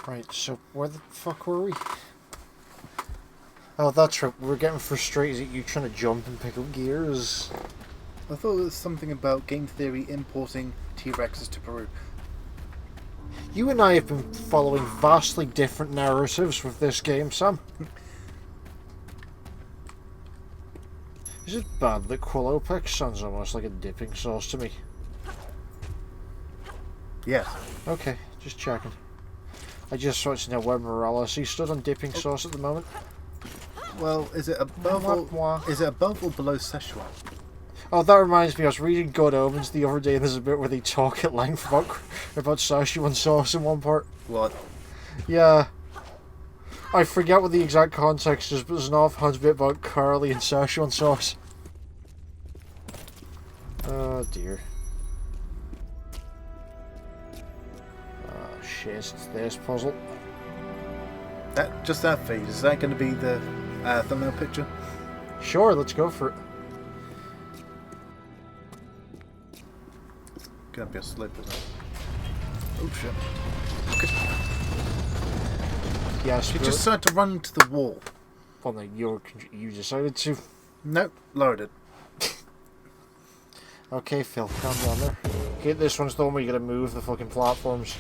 Right, so where the fuck were we? Oh, that's right. We're getting frustrated at you trying to jump and pick up gears. I thought it was something about game theory importing T-Rexes to Peru. You and I have been following vastly different narratives with this game, Sam. Is it bad that Quillopix sounds almost like a dipping sauce to me? Yes. Okay, just checking. I just wanted to know where Morales stood on dipping sauce at the moment. Well, is it above or below Szechuan? Oh, that reminds me, I was reading Good Omens the other day and there's a bit where they talk at length about Szechuan sauce in one part. What? Yeah. I forget what the exact context is, but there's an offhand bit about curly and Szechuan sauce. Oh dear. Oh shit, it's this puzzle. That phase, is that going to be the thumbnail picture? Sure, let's go for it. Gonna be a slip, isn't it? Oh shit. Yes, You just decided to run to the wall. Well, no, you decided to. Nope, lowered it. Okay, Phil, calm down there. Okay, this one's the one where you gotta move the fucking platforms.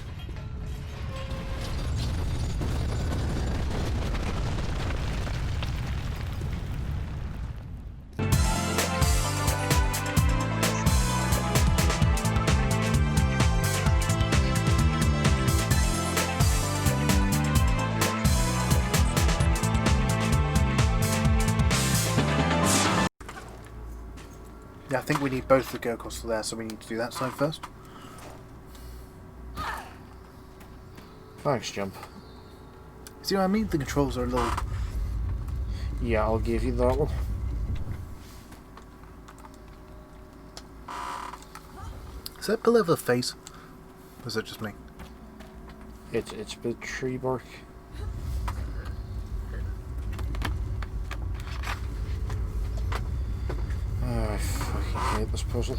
Yeah, I think we need both to go across to there, so we need to do that side first. Thanks, Jump. See what I mean? The controls are a little... Yeah, I'll give you that one. Is that below the face? Or is it just me? It's a bit tree bark. Oh, I fucking hate this puzzle.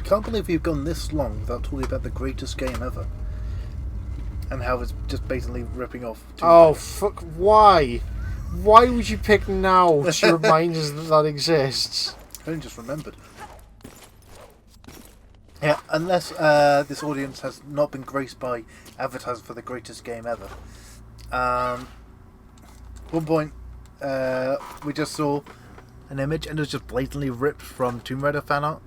Can't believe we've gone this long without talking about the greatest game ever. And how it's just basically ripping off... Oh, fuck, why? Why would you pick now to remind us that exists? I only just remembered. Yeah, unless this audience has not been graced by advertising for the greatest game ever. One point, we just saw an image and it was just blatantly ripped from Tomb Raider fan art.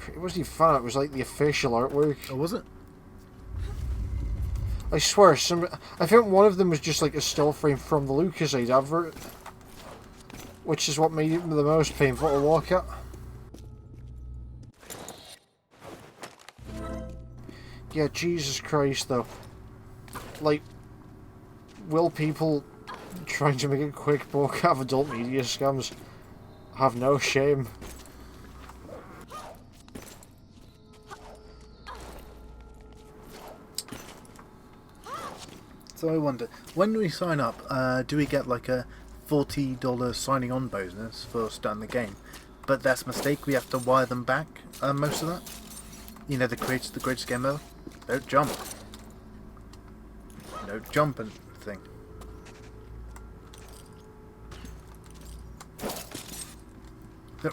It wasn't even fan art, it was like the official artwork. Or was it? I swear, I think one of them was just like a still frame from the LucasAid advert. Which is what made it the most painful to look at. Yeah, Jesus Christ though. Like, will people trying to make a quick buck out of adult media scams have no shame? So I wonder, when we sign up, do we get like a $40 signing on bonus for starting the game? But that's a mistake, we have to wire them back, most of that? You know, the greatest game ever? Don't jump. No jumping thing.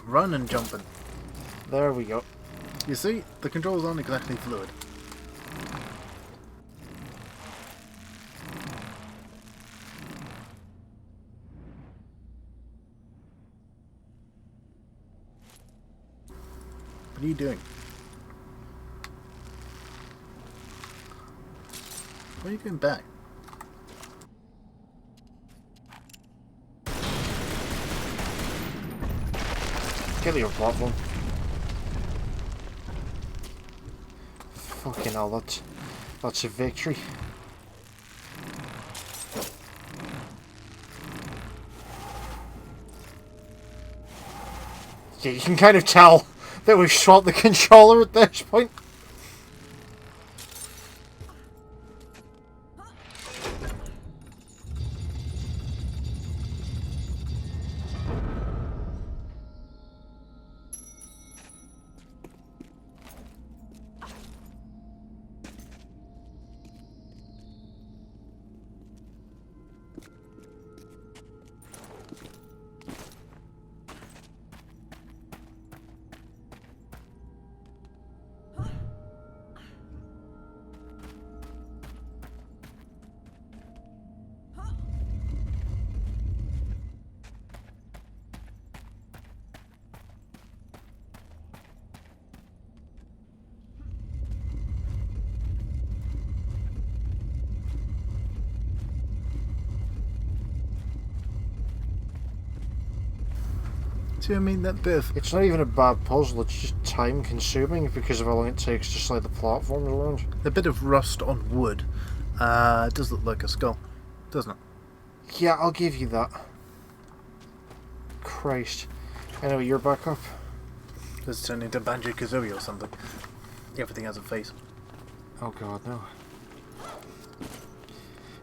Run and jumping. There we go. You see, the controls aren't exactly fluid. What are you doing? Why are you going back? Get your platform. Fucking hell, that's a victory. Yeah, you can kind of tell that we've swapped the controller at this point. See, I mean, that bit of... It's not even a bad puzzle, it's just time consuming because of how long it takes to slide the platforms around. A bit of rust on wood does look like a skull, doesn't it? Yeah, I'll give you that. Christ. Anyway, you're back up. Does it turn into Banjo-Kazooie or something? Everything has a face. Oh god, no.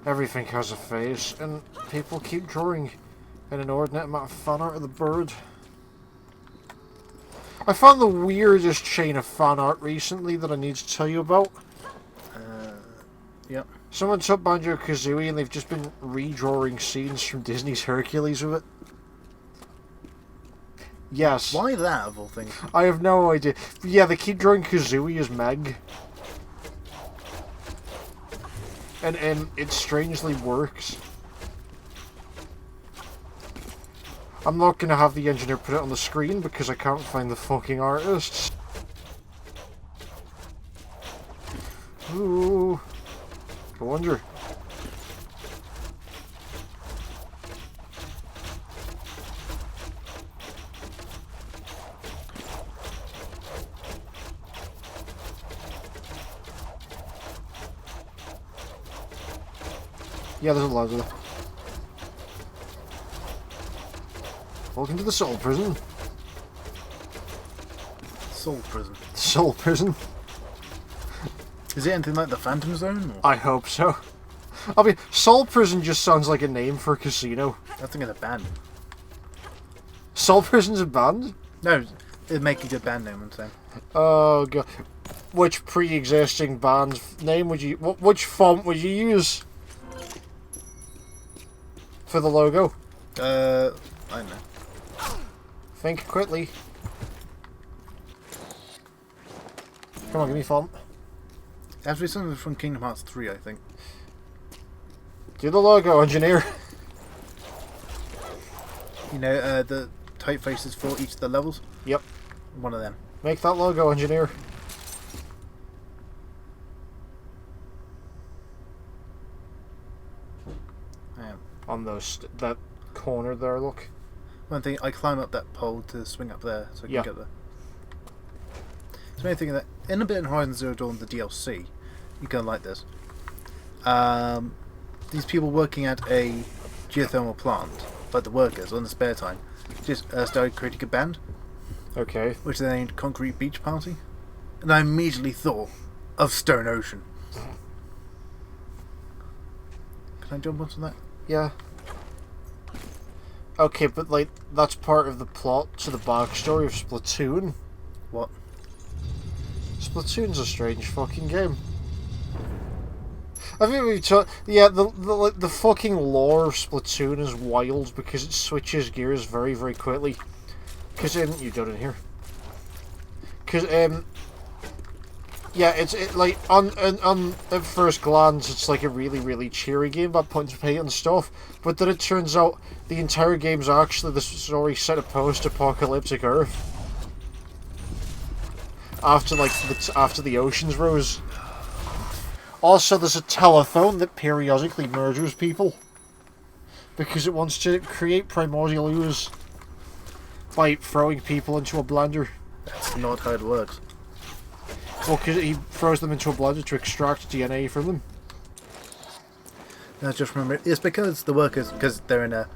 Everything has a face, and people keep drawing an inordinate amount of fan art of the bird. I found the weirdest chain of fan art recently that I need to tell you about. Yep. Someone took Banjo-Kazooie and they've just been redrawing scenes from Disney's Hercules with it. Yes. Why that, of all things? I have no idea. But yeah, they keep drawing Kazooie as Meg. And it strangely works. I'm not going to have the engineer put it on the screen because I can't find the fucking artists. Ooh. I wonder. Yeah, there's a lot of them. Welcome to the Soul Prison. Soul Prison. Soul Prison. Is it anything like the Phantom Zone? Or? I hope so. I mean, Soul Prison just sounds like a name for a casino. I think it's a band. Soul Prison's a band? No, it'd make a good band name, I'm saying. Oh god. Which pre-existing band's name would you... Which font would you use? For the logo? I don't know. Think quickly. Come on, give me font. It has to be something from Kingdom Hearts 3, I think. Do the logo, engineer. You know, the typefaces for each of the levels? Yep. One of them. Make that logo, engineer. On that corner there, look. One thing, I climb up that pole to swing up there so I can get there. So I'm thinking that in a bit in Horizon Zero Dawn, the DLC, you're going to like this. These people working at a geothermal plant, like the workers, on the spare time, just started creating a band. Okay. Which they named Concrete Beach Party. And I immediately thought of Stone Ocean. Can I jump onto that? Yeah. Okay, but like, that's part of the plot to the backstory of Splatoon. What? Splatoon's a strange fucking game. I think we've talked... Yeah, the fucking lore of Splatoon is wild because it switches gears very, very quickly. Because, you got in here. Because, yeah, it's like, on at first glance, it's like a really, really cheery game about punch and paint and stuff. But then it turns out the entire game's actually the story set a post-apocalyptic Earth. After, like, after the oceans rose. Also, there's a telephone that periodically murders people. Because it wants to create primordial ooze by throwing people into a blender. That's not how it works. Well, because he throws them into a blender to extract DNA from them. I just remember, it's because the workers, because they're in a...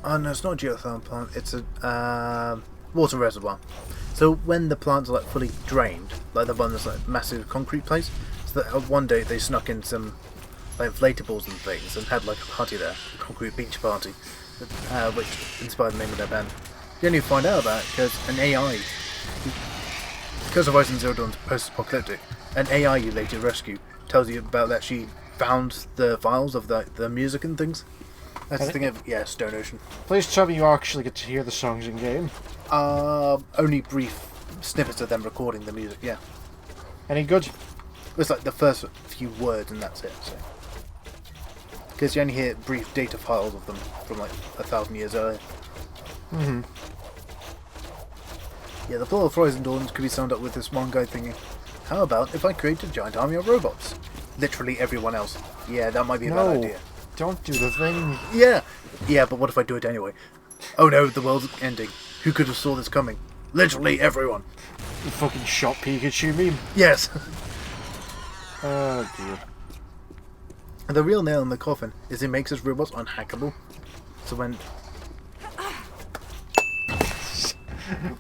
Oh no, it's not a geothermal plant, it's a water reservoir. So when the plants are like fully drained, like the one that's like massive concrete place, so that one day they snuck in some like inflatables and things and had like a party there, a concrete beach party, which inspired the name of their band. You only find out about it because an AI, because Horizon Zero Dawn's post-apocalyptic, an AI you later rescue tells you about that she found the files of the music and things. That's the thing of, yeah, Stone Ocean. Please tell me you actually get to hear the songs in game. Only brief snippets of them recording the music, yeah. Any good? It's like the first few words and that's it, so. Because you only hear brief data files of them from like 1,000 years earlier. Mm-hmm. Yeah, the plot of Horizon Dawn could be summed up with this one guy thinking, how about if I create a giant army of robots? Literally everyone else. Yeah, that might be a bad idea. Don't do the thing. Yeah, but what if I do it anyway? Oh no, the world's ending. Who could have saw this coming? Literally everyone. The fucking shot Pikachu meme. Yes. Oh dear. And the real nail in the coffin is it makes his robots unhackable. So when...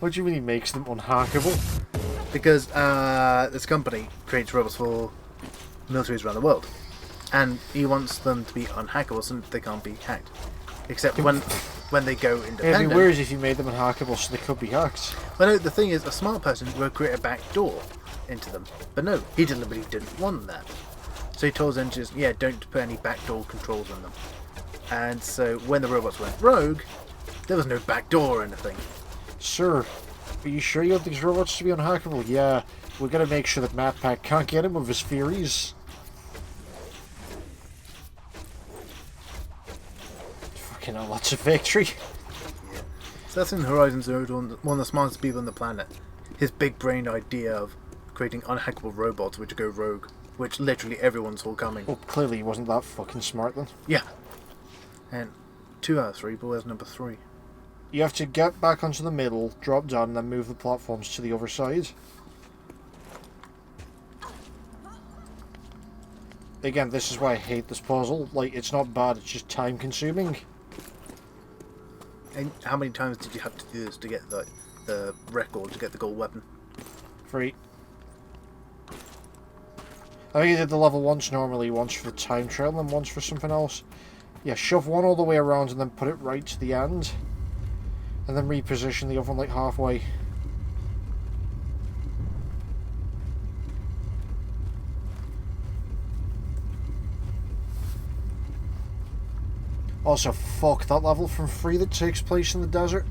What do you mean he makes them unhackable? Because this company creates robots for militaries around the world. And he wants them to be unhackable so they can't be hacked. Except when they go independent. It'd be weird if you made them unhackable so they could be hacked. Well, no, the thing is, a smart person would create a back door into them. But no, he deliberately didn't want that. So he told engineers, yeah, don't put any backdoor controls on them. And so when the robots went rogue, there was no backdoor or anything. Sir, are you sure you want these robots to be unhackable? Yeah, we gotta make sure that MatPack can't get him with his Furies. Fucking hell, that's a victory. So that's in Horizon Zero Dawn, one of the smartest people on the planet. His big brain idea of creating unhackable robots which go rogue, which literally everyone saw coming. Well, clearly he wasn't that fucking smart then. Yeah. And 2 out of 3, but where's number 3? You have to get back onto the middle, drop down, and then move the platforms to the other side. Again, this is why I hate this puzzle. Like, it's not bad, it's just time consuming. And how many times did you have to do this to get the record, to get the gold weapon? 3. I think you did the level once normally, once for the time travel and once for something else. Yeah, shove one all the way around and then put it right to the end. And then reposition the other one like halfway. Also, fuck that level from 3 that takes place in the desert.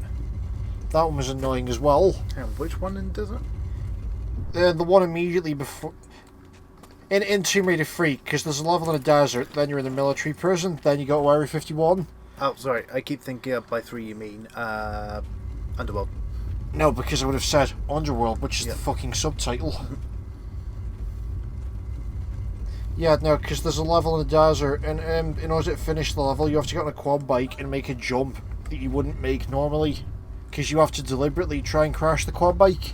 That one was annoying as well. And which one in the desert? The one immediately before... In Tomb Raider 3, because there's a level in a desert, then you're in a military prison, then you go to Area 51. Oh, sorry, I keep thinking by 3 you mean Underworld. No, because I would have said Underworld, which is Yep. the fucking subtitle. Yeah, no, because there's a level in the desert, and in order to finish the level, you have to get on a quad bike and make a jump that you wouldn't make normally. Because you have to deliberately try and crash the quad bike.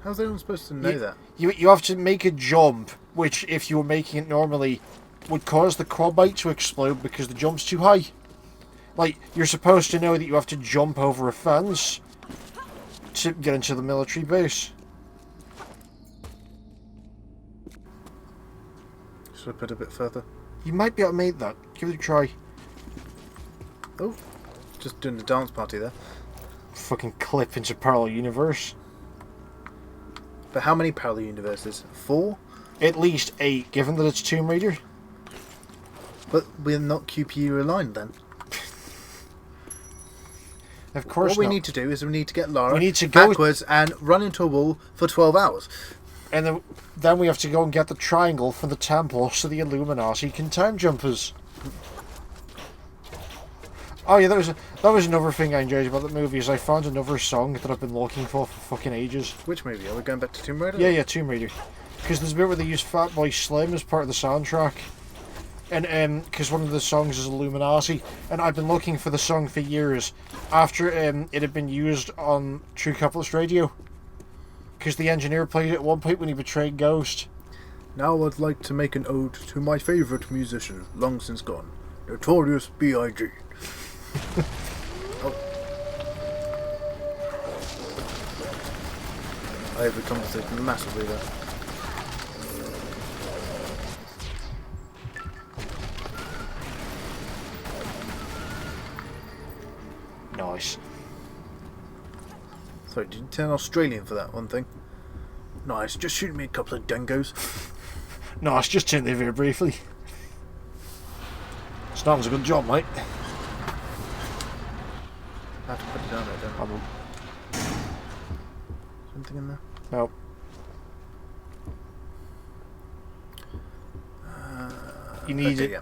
How's anyone supposed to know that? You have to make a jump, which, if you were making it normally, would cause the quad bike to explode because the jump's too high. Like, you're supposed to know that you have to jump over a fence to get into the military base. Should I put it a bit further? You might be able to make that. Give it a try. Oh, just doing the dance party there. Fucking clip into parallel universe. But how many parallel universes? 4? At least 8, given that it's Tomb Raider. But we're not QPU aligned then. Of course What we not. need to do is we need to get Lara We need to go- backwards and run into a wall for 12 hours. And then we have to go and get the triangle for the temple so the Illuminati can time jump us. Oh yeah, that was another thing I enjoyed about the movie, is I found another song that I've been looking for fucking ages. Which movie? Are we going back to Tomb Raider? Yeah, Tomb Raider. Because there's a bit where they use Fatboy Slim as part of the soundtrack. And because one of the songs is Illuminati, and I've been looking for the song for years after it had been used on True Couplets Radio. Because the engineer played it at one point when he betrayed Ghost. Now I'd like to make an ode to my favourite musician, long since gone, Notorious B.I.G. Oh. I overcompensated massively there. Nice. Sorry, did you turn Australian for that one thing? Nice, just shoot me a couple of dingos. Nice, just turn there very briefly. Snarm's a good job, mate. I have to put it down there, don't I? I will. Something in there? No. You need Okay, it yeah.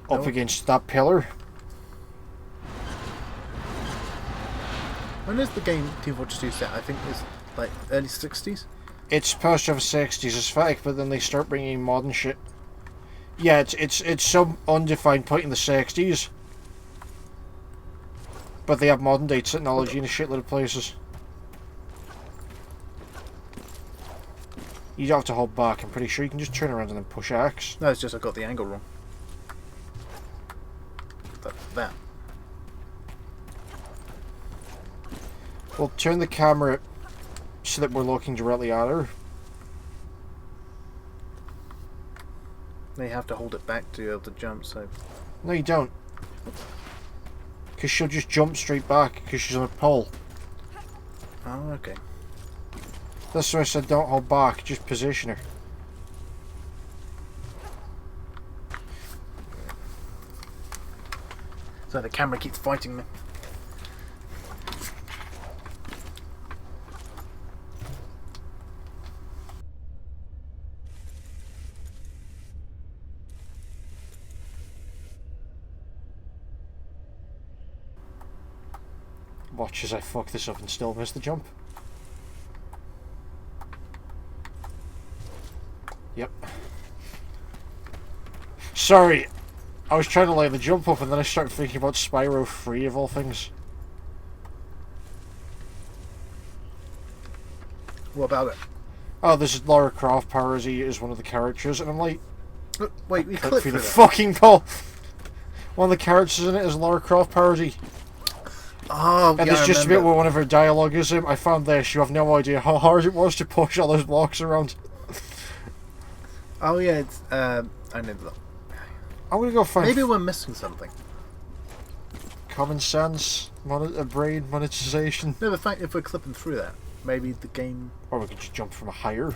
up No. against that pillar. When is the game Team Fortress 2 set? I think it's like early 60s? It's supposed to have a 60s aesthetic, but then they start bringing in modern shit. Yeah, it's some undefined point in the 60s. But they have modern day technology in a shitload of places. You don't have to hold back, I'm pretty sure you can just turn around and then push X. No, it's just I got the angle wrong. That. We'll turn the camera so that we're looking directly at her. They have to hold it back to be able to jump, so... No, you don't. Because she'll just jump straight back because she's on a pole. Oh, okay. That's why I said don't hold back, just position her. So the camera keeps fighting me. Watch as I fuck this up and still miss the jump. Yep. Sorry, I was trying to lay the jump up and then I started thinking about Spyro 3 of all things. What about it? Oh, this is Lara Croft parody as one of the characters, and I'm like, Look, wait, we click clicked through through the that. fucking pole. One of the characters in it is Lara Croft parody. Oh, And yeah, there's I just a bit remember. where one of her dialogue is, I found this, you have no idea how hard it was to push all those blocks around. Oh, yeah, it's, I know that. I'm gonna go find Maybe we're missing something. common sense, brain monetization. No, the fact if we're clipping through that, maybe the game... Or we could just jump from a higher.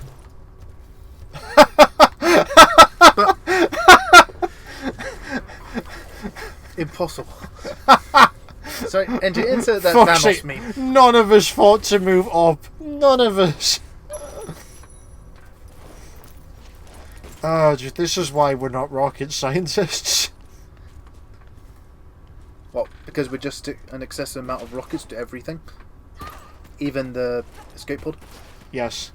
Impossible. Sorry, and to insert that Fuck's Thanos sake, meme. none of us fought to move up. None of us. This is why we're not rocket scientists. What, because we just stick an excessive amount of rockets to everything? Even the escape pod? Yes.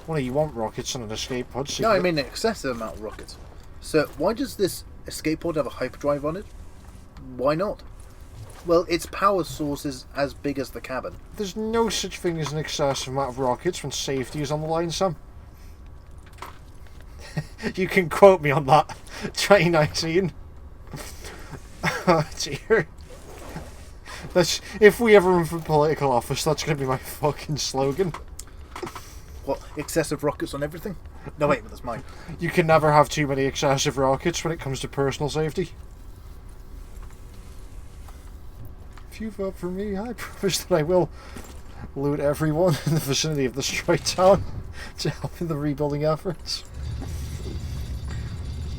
Well, you want rockets on an escape pod. So No, I mean an excessive amount of rockets. So why does this escape pod have a hyperdrive on it? Why not? Well, its power source is as big as the cabin. There's no such thing as an excessive amount of rockets when safety is on the line, Sam. You can quote me on that. 2019. Oh dear. That's, if we ever run for political office, that's going to be my fucking slogan. What, excessive rockets on everything? No, wait, that's mine. You can never have too many excessive rockets when it comes to personal safety. If you vote for me, I promise that I will loot everyone in the vicinity of the destroyed town to help in the rebuilding efforts.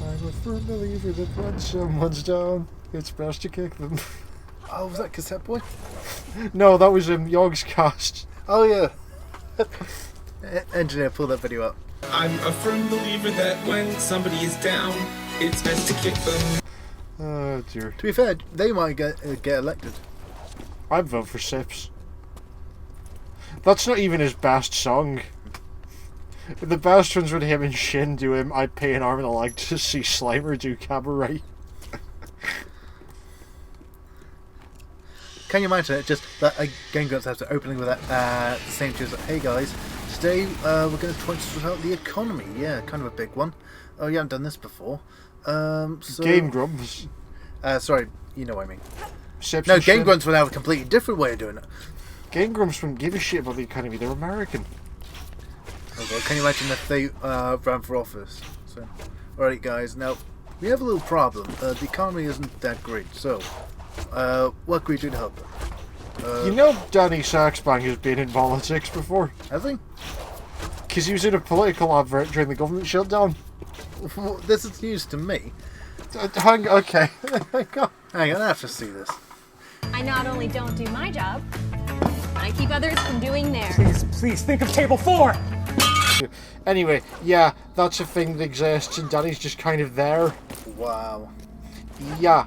I'm a firm believer that when someone's down, it's best to kick them. Oh, was that Cassette Boy? No, that was Yogg's cast. Oh, yeah. Engineer, pull that video up. I'm a firm believer that when somebody is down, it's best to kick them. Oh dear. To be fair, they might get elected. I'd vote for Sips. That's not even his best song. The best ones when him and Shin do him, I'd pay an arm and a leg to see Slimer do Cabaret. Can you imagine it? Just that Game Grumps has the opening with that the same tune as like, hey guys, today we're going to try to sort out the economy. Yeah, kind of a big one. Oh, you haven't done this before. So, Game Grumps. sorry, you know what I mean. Sips No, and Game Shin. Grumps would have a completely different way of doing it. Game Grumps wouldn't give a shit about the economy, they're American. Oh, well, can you imagine if they ran for office? So, alright guys, now we have a little problem. The economy isn't that great, so what can we do to help it? You know Danny Saxbang has been in politics before? Have they? Because he was in a political advert during the government shutdown. This is news to me. Okay. Hang on. Hang on, I have to see this. I not only don't do my job, I keep others from doing theirs. Please think of table 4! Anyway, yeah, that's a thing that exists and Danny's just kind of there. Wow. Yeah.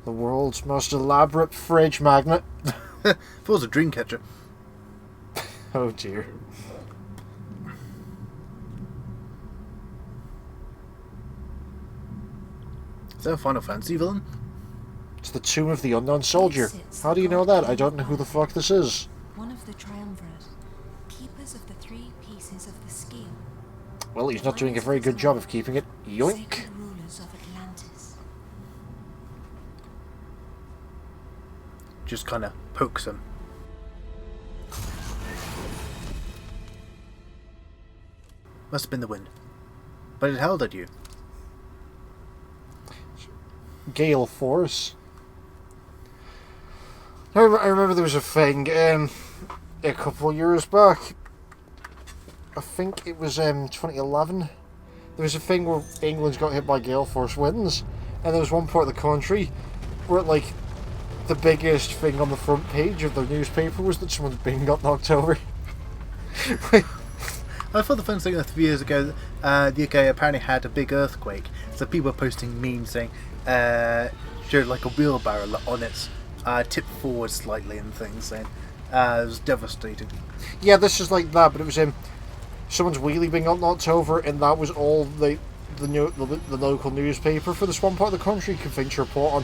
The world's most elaborate fridge magnet. If it was a dream catcher. Oh dear. Is that a Final Fantasy villain? It's the Tomb of the Unknown Soldier. How do you know that? I don't know who the fuck this is. One of the triumvirate, keepers of the 3 pieces of the scale. Well, he's not doing a very good job of keeping it. Yoink. Sacred rulers of Atlantis. Just kind of pokes him. Must have been the wind. But it held at you. Gale Force. I remember there was a thing a couple of years back. I think it was 2011. There was a thing where England's got hit by gale force winds, and there was one part of the country where like the biggest thing on the front page of the newspaper was that someone's bin got knocked over. I thought the fun thing a few years ago, the UK apparently had a big earthquake, so people were posting memes saying, showed like a wheelbarrow on its tipped forward slightly and things, saying it was devastating. Yeah, this is like that, but it was someone's wheelie bin got knocked over, and that was all the local newspaper for this one part of the country could think to report on.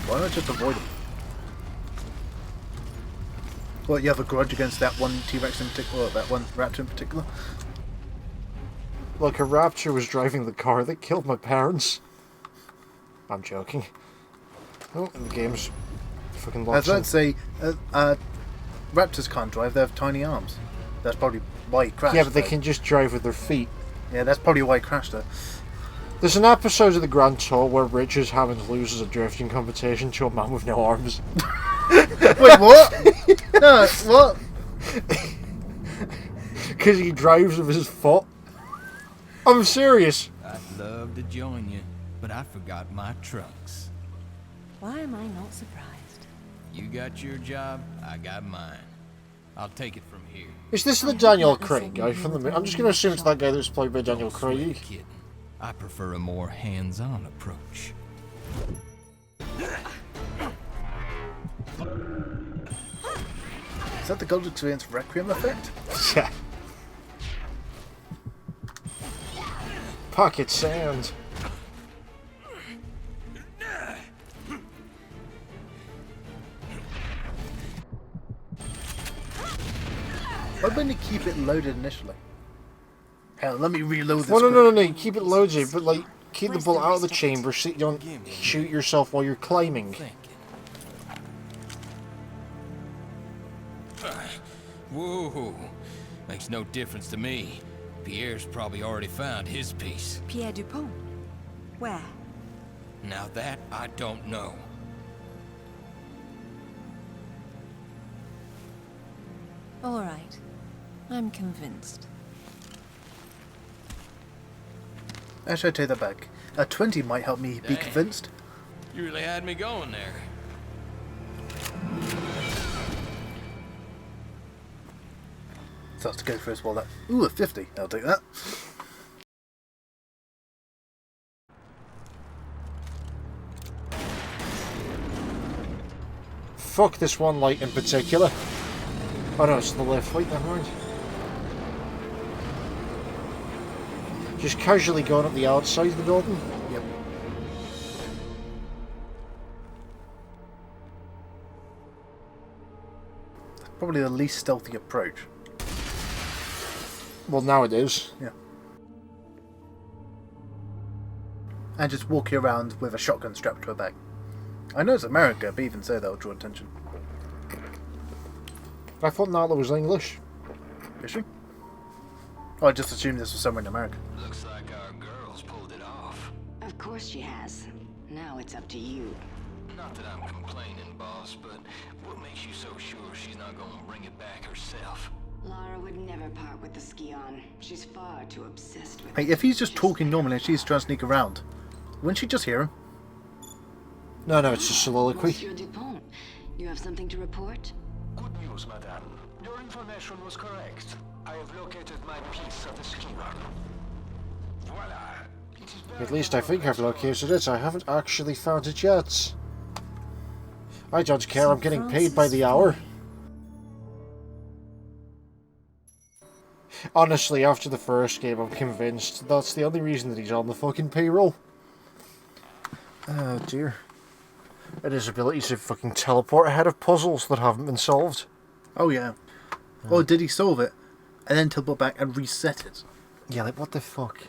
Why not just avoid them? Well, you have a grudge against that one T-Rex in particular, or that one raptor in particular? Look, a raptor was driving the car that killed my parents. I'm joking. Oh, and the game's fucking locked. As I'd say, raptors can't drive, they have tiny arms. That's probably why he crashed. Yeah, but they though. can just drive with their feet. Yeah, that's probably why he crashed though. There's an episode of The Grand Tour where Richard Hammond loses a drifting competition to a man with no arms. Wait, what? No, what? Because he drives with his foot. I'm serious. I'd love to join you, but I forgot my trunks. Why am I not surprised? You got your job, I got mine. I'll take it from here. Is this the Daniel Craig guy from the... I'm just going to assume it's that guy that's played by Daniel Craig. Kidding. I prefer a more hands-on approach. Is that the Gold Experience Requiem effect? Yeah. Pocket sand. Why wouldn't you keep it loaded initially? Hell, let me reload this. Well, no, quick. no, no, no. Keep it loaded, but like keep the bullet out of the chamber so you don't shoot yourself while you're climbing. Thinking. Whoa, makes no difference to me. Pierre's probably already found his piece. Pierre Dupont? Where? Now that I don't know. All right. I'm convinced. Actually, I take that back. A 20 might help me be Dang. convinced. You really had me going there. So that's to go first while that. Ooh, a 50. I'll take that. Fuck this one light in particular. Oh no, it's the left light, never mind. Just casually going up the outside of the building. Yep. That's probably the least stealthy approach. Well, now it is. Yeah. And just walking around with a shotgun strapped to her back. I know it's America, but even so, that'll draw attention. I thought Nala was English. Is she? Oh, I just assumed this was somewhere in America. Looks like our girl's pulled it off. Of course she has. Now it's up to you. Not that I'm complaining, boss, but what makes you so sure she's not gonna bring it back herself? Lara would never part with the Skion. She's far too obsessed with Hey, it. if he's just talking normally and she's trying to sneak around, wouldn't she just hear him? No, no, it's a soliloquy. Monsieur Dupont, you have something to report? Good news, madame. Your information was correct. I have located my piece of the schema. Voila. It is At least I think I've located it. I haven't actually found it yet. I don't care, I'm getting paid by the hour. Honestly, after the first game, I'm convinced that's the only reason that he's on the fucking payroll. Oh dear. And his ability to fucking teleport ahead of puzzles that haven't been solved. Oh yeah. Or did he solve it and then teleport back and reset it? Yeah, like what the fuck?